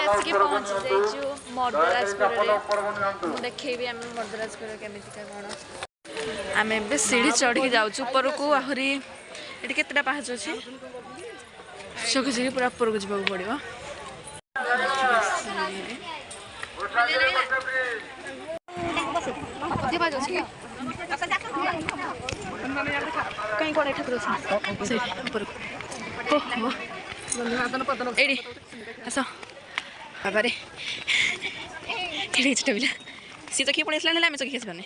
ଆସିକି ପହଞ୍ଚି ଯାଇଛୁ ମର୍ଦ୍ଦରାଜପୁରରେ। ଦେଖେଇବି ଆମେ ମର୍ଦ୍ଦରାଜପୁର କେମିତିକା କ'ଣ। ଆମେ ଏବେ ସିଢ଼ି ଚଢ଼ିକି ଯାଉଛୁ ଉପରକୁ। ଆହୁରି ଏଠି କେତେଟା ପାହାଚ ଅଛି, ଚଢ଼ିକି ପୁରା ଉପରକୁ ଯିବାକୁ ପଡ଼ିବ। कहीं कौन ठाकुर एडी आस बाबा छोटा पिला सी चखी पड़े आसला आम चखी आसबानी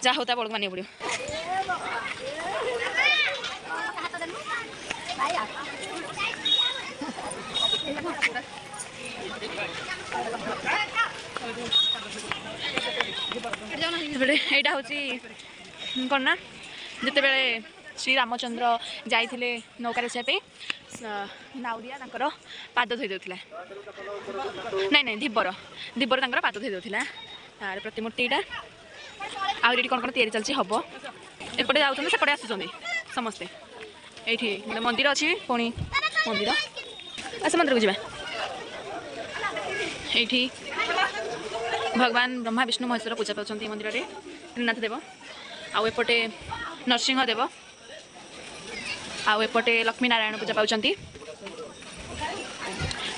जहाँ होता बड़क मानिक पड़ो। यहाँ हूँ कौन ना जिते बड़े श्री रामचंद्र जाइए नौका बसापी नाउरिया पाद धोई देउथिला नहीं धीबर धीबर पाद धोई देउथिला तार प्रतिमूर्ति यहाँ आहरी कौन कौन तैयारी चलती हम एपटे जाऊँ सेपटे आसुँच समस्ते ये गोटे मंदिर अच्छी पुणी मंदिर आस मंदिर को जावा ये भगवान ब्रह्मा विष्णु महेश्वर पूजा पाँच मंदिर में त्रिनाथ देव आउ एपटे नरसिंह देव आउ एपटे लक्ष्मी नारायण पूजा पाँच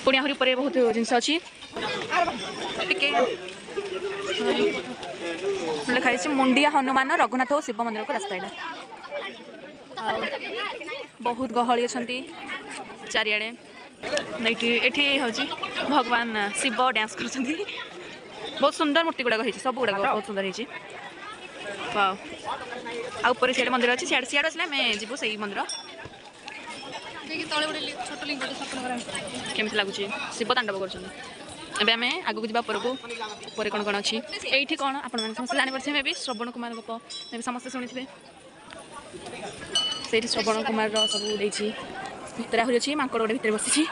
पुणी आहरी पर बहुत जिनस अच्छी लिखाई मुंडिया हनुमान रघुनाथ और शिव मंदिर को रास्ता यहाँ बहुत गहली अच्छा चारिड़े ये हूँ भगवान शिव डांस कर बहुत सुंदर मूर्ति गुड़ाक सब गुड़ाक बहुत सुंदर होती आउपर सियाड़े मंदिर अच्छी सियाड़े सियाड़े आसले आम जीवु से मंदिर केमी लगुच शिव तांडव कर आगे को जावा ऊपर कौन कौन अच्छी ये कौन आप समस्त जानीपे मे भी श्रवण कुमार गप मे भी समस्त शुणी थे से श्रवण कुमार सब भितर आहरी अच्छी मांकड़ गोटे भितर बसी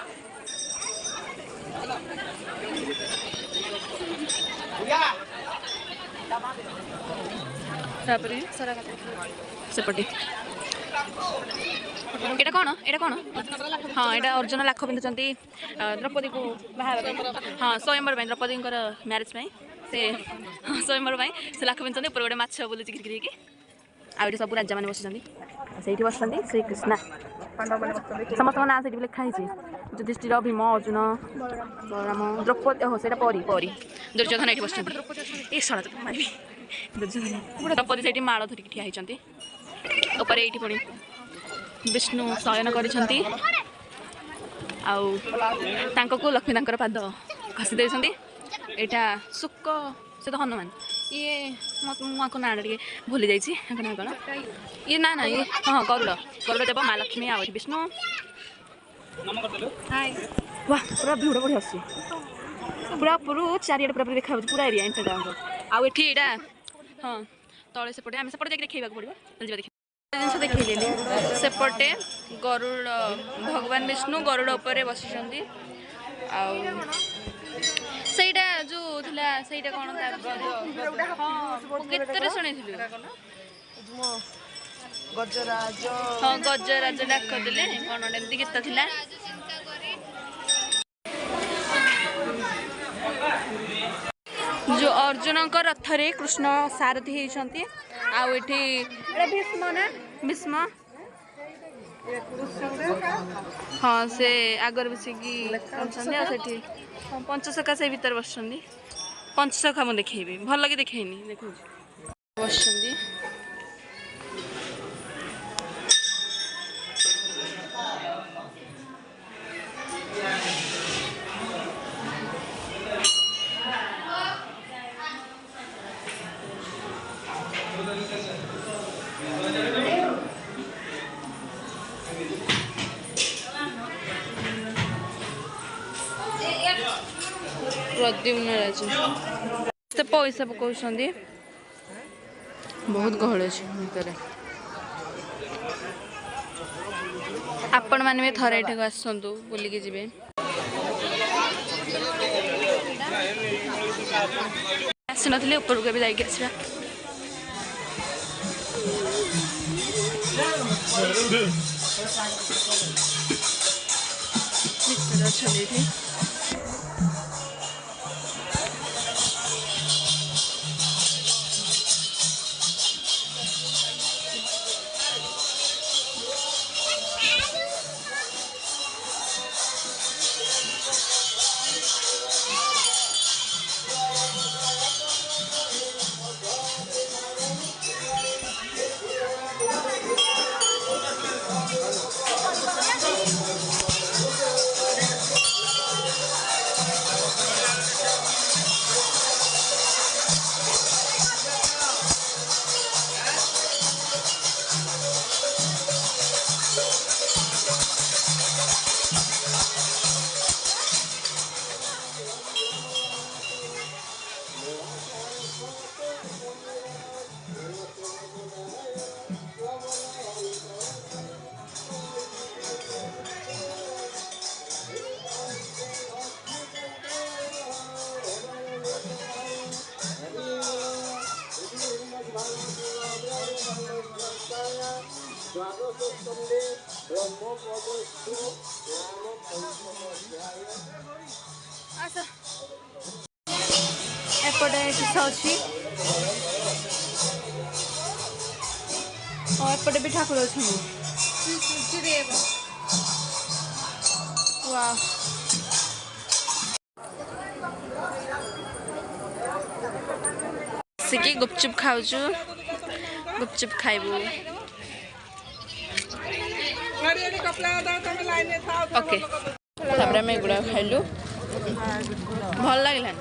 सेपटे एटा कौन हाँ यहाँ अर्जुन लाख पिंधुंट द्रौपदी को बाहर हाँ स्वयंवर द्रौपदी म्यारेज से हाँ स्वयंवर से लाख पिंधुंट ऊपर गोटे माछ बुलूची घिरी आठ सब राजा मैंने बसी से बस श्रीकृष्ण समस्त ना से लिखाई युधिष्ठिर भीम अर्जुन बलराम द्रौपदी हो सर परी परी दुर्योधन ये बस ये शला मारि दुर्योधन द्रौपदी से माड़ धरिकी ठिया होती ऊपर ये पुणी विष्णु शयन कर लक्ष्मी पाद घसी दे यहाँ शुक से तो हनुमान ये मुझे ना टे भूली जाइए कौन ये ना ये हाँ गरुड़ गरुड़ देव माँ लक्ष्मी आ विष्णु वाह पूरा भिड़ बढ़िया आस पूरा ऊपर चारिड़े पूरा देखा पूरा एरिया इंटर आउ ये हाँ तले सेपटे आम सेपटे देखा पड़ो जिन देखी सेपटे गरुड़ भगवान विष्णु गरुड़ उपर बसी सहीटा जो थिला सहीटा कौन गीतरे शुणी हाँ गजराज डाक देले कौन एमती गीत थिला जो अर्जुन रथ रे कृष्ण सारथी होती भीष्म ना भीष्म हाँ से आगर बसिकी पंचसखा से भीतर बस पंचसखा मुझे देखी भल लगे देखनी देख बस प्रद्युम्न राजा पैसा पकाउछन् बहुत गहल अच्छे भितर आपण मैंने भी थरे एठे आसतु बुलिकी जी आसी नी ऊपर को जाइए आसवा अच्छा एपटे किस अच्छी एपटे भी ठाकुर अच्छा वाह सिकी गुपचुप खाऊचु गुपचुप खाइबू ओके तापर आम एगुड़ा खाइलु भल लगे